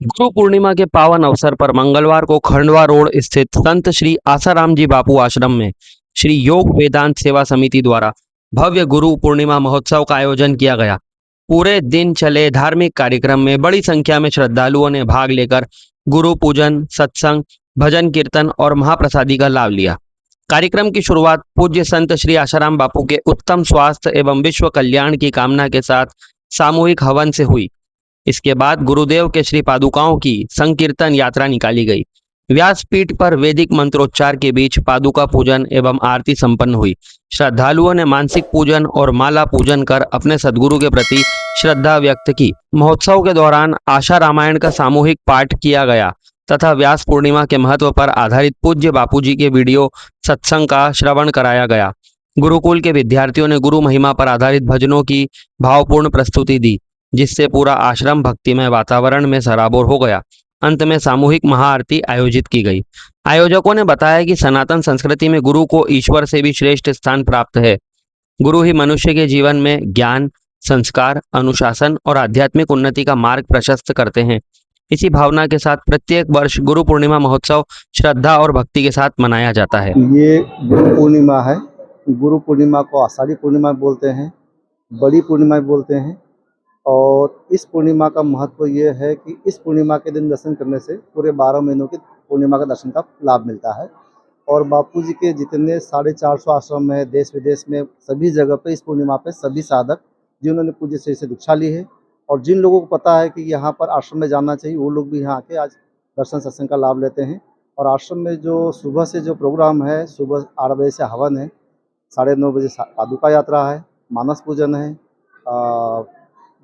गुरु पूर्णिमा के पावन अवसर पर मंगलवार को खंडवा रोड स्थित संत श्री आसाराम जी बापू आश्रम में श्री योग वेदांत सेवा समिति द्वारा भव्य गुरु पूर्णिमा महोत्सव का आयोजन किया गया। पूरे दिन चले धार्मिक कार्यक्रम में बड़ी संख्या में श्रद्धालुओं ने भाग लेकर गुरु पूजन, सत्संग, भजन कीर्तन और महाप्रसादी का लाभ लिया। कार्यक्रम की शुरुआत पूज्य संत श्री आसाराम बापू के उत्तम स्वास्थ्य एवं विश्व कल्याण की कामना के साथ सामूहिक हवन से हुई। इसके बाद गुरुदेव के श्री पादुकाओं की संकीर्तन यात्रा निकाली गई। व्यासपीठ पर वैदिक मंत्रोच्चार के बीच पादुका पूजन एवं आरती संपन्न हुई। श्रद्धालुओं ने मानसिक पूजन और माला पूजन कर अपने सद्गुरु के प्रति श्रद्धा व्यक्त की। महोत्सव के दौरान आशा रामायण का सामूहिक पाठ किया गया तथा व्यास पूर्णिमा के महत्व पर आधारित पूज्य बापूजी के वीडियो सत्संग का श्रवण कराया गया। गुरुकुल के विद्यार्थियों ने गुरु महिमा पर आधारित भजनों की भावपूर्ण प्रस्तुति दी, जिससे पूरा आश्रम भक्तिमय वातावरण में सराबोर हो गया। अंत में सामूहिक महाआरती आयोजित की गई। आयोजकों ने बताया कि सनातन संस्कृति में गुरु को ईश्वर से भी श्रेष्ठ स्थान प्राप्त है। गुरु ही मनुष्य के जीवन में ज्ञान, संस्कार, अनुशासन और आध्यात्मिक उन्नति का मार्ग प्रशस्त करते हैं। इसी भावना के साथ प्रत्येक वर्ष गुरु पूर्णिमा महोत्सव श्रद्धा और भक्ति के साथ मनाया जाता है। ये गुरु पूर्णिमा है। गुरु पूर्णिमा को आषाढ़ी पूर्णिमा बोलते हैं, बड़ी पूर्णिमा बोलते हैं। और इस पूर्णिमा का महत्व ये है कि इस पूर्णिमा के दिन दर्शन करने से पूरे 12 महीनों की पूर्णिमा का दर्शन का लाभ मिलता है। और बापूजी के जितने 450 आश्रम है देश विदेश में, सभी जगह पे इस पूर्णिमा पे सभी साधक जिन्होंने पूज्य श्री से दीक्षा ली है और जिन लोगों को पता है कि यहाँ पर आश्रम में जाना चाहिए, वो लोग भी यहाँ आके आज दर्शन सत्संग का लाभ लेते हैं। और आश्रम में जो सुबह से जो प्रोग्राम है, सुबह 8 बजे से हवन है, 9:30 बजे पादुका यात्रा है, मानस पूजन है,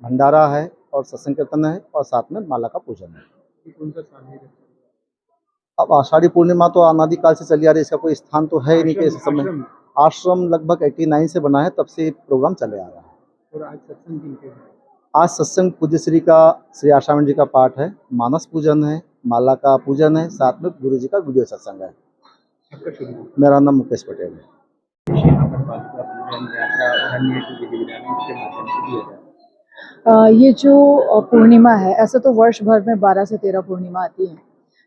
भंडारा है और सत्संग कीर्तन है और साथ में माला का पूजन है। अब आषाढ़ी पूर्णिमा तो अनादि काल से चली आ रही है, इसका कोई स्थान तो है ही नहीं कि इस समय। आश्रम लगभग 89 से बना है, तब से प्रोग्राम चले आ रहा है। और आज सत्संग पूज्य श्री का श्री आसाराम जी का पाठ है, मानस पूजन है, माला का पूजन है, साथ में गुरु जी का वीडियो सत्संग है। मेरा नाम मुकेश पटेल है। ये जो पूर्णिमा है, ऐसा तो वर्ष भर में 12 से 13 पूर्णिमा आती है,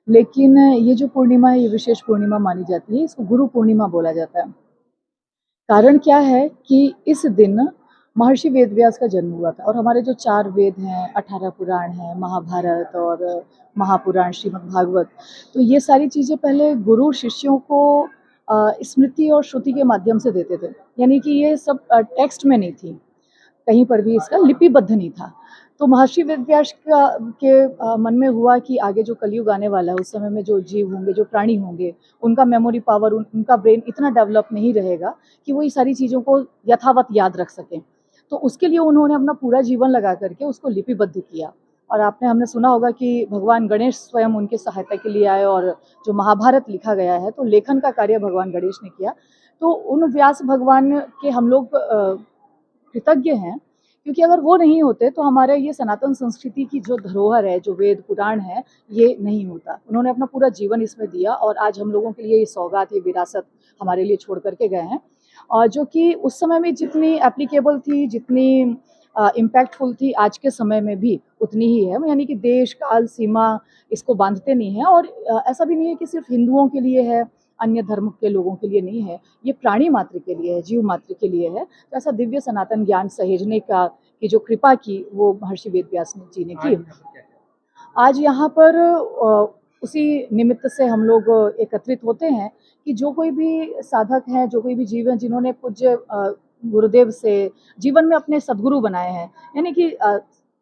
लेकिन ये जो पूर्णिमा है ये विशेष पूर्णिमा मानी जाती है। इसको गुरु पूर्णिमा बोला जाता है। कारण क्या है कि इस दिन महर्षि वेदव्यास का जन्म हुआ था और हमारे जो 4 वेद हैं, 18 पुराण हैं, महाभारत और महापुराण श्रीमद् भागवत, तो ये सारी चीज़ें पहले गुरु शिष्यों को स्मृति और श्रुति के माध्यम से देते थे। यानी कि ये सब टेक्स्ट में नहीं थी, कहीं पर भी इसका लिपिबद्ध नहीं था। तो महर्षि वेदव्यास के मन में हुआ कि आगे जो कलयुग आने वाला है, उस समय में जो जीव होंगे, जो प्राणी होंगे, उनका मेमोरी पावर, उनका ब्रेन इतना डेवलप नहीं रहेगा कि वो ये सारी चीज़ों को यथावत याद रख सकें। तो उसके लिए उन्होंने अपना पूरा जीवन लगा करके उसको लिपिबद्ध किया। और हमने सुना होगा कि भगवान गणेश स्वयं उनके सहायता के लिए आए और जो महाभारत लिखा गया है, तो लेखन का कार्य भगवान गणेश ने किया। तो उन व्यास भगवान के हम लोग कृतज्ञ हैं, क्योंकि अगर वो नहीं होते तो हमारे ये सनातन संस्कृति की जो धरोहर है, जो वेद पुराण है, ये नहीं होता। उन्होंने अपना पूरा जीवन इसमें दिया और आज हम लोगों के लिए ये सौगात, ये विरासत हमारे लिए छोड़ करके गए हैं, और जो कि उस समय में जितनी एप्लीकेबल थी, जितनी इम्पैक्टफुल थी, आज के समय में भी उतनी ही है। यानी कि देश, काल, सीमा इसको बांधते नहीं है। और ऐसा भी नहीं है कि सिर्फ हिंदुओं के लिए है, अन्य धर्म के लोगों के लिए नहीं है, ये प्राणी मात्र के लिए है, जीव मात्र के लिए है। तो ऐसा दिव्य सनातन ज्ञान सहेजने का की जो कृपा की, वो महर्षि वेदव्यास जी ने की। आज यहाँ पर उसी निमित्त से हम लोग एकत्रित होते हैं कि जो कोई भी साधक हैं, जो कोई भी जीव हैं, जिन्होंने पूज्य गुरुदेव से जीवन में अपने सद्गुरु बनाए हैं, यानी कि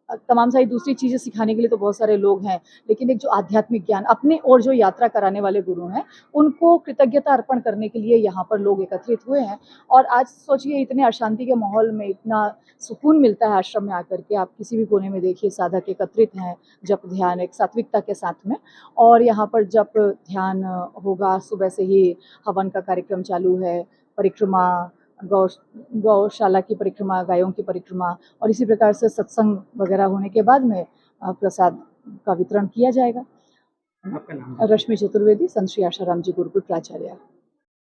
तमाम सारी दूसरी चीज़ें सिखाने के लिए तो बहुत सारे लोग हैं, लेकिन एक जो आध्यात्मिक ज्ञान अपने और जो यात्रा कराने वाले गुरु हैं, उनको कृतज्ञता अर्पण करने के लिए यहाँ पर लोग एकत्रित हुए हैं। और आज सोचिए, इतने अशांति के माहौल में इतना सुकून मिलता है आश्रम में आकर के। आप किसी भी कोने में देखिए, साधक एकत्रित हैं, जप ध्यान एक सात्विकता के साथ में। और यहाँ पर जप ध्यान होगा, सुबह से ही हवन का कार्यक्रम चालू है, परिक्रमा, गौशाला की परिक्रमा, गायों की परिक्रमा, और इसी प्रकार से सत्संग वगैरह होने के बाद में प्रसाद का वितरण किया जाएगा। रश्मि चतुर्वेदी, संत श्री आसाराम जी गुरुकुल प्राचार्य।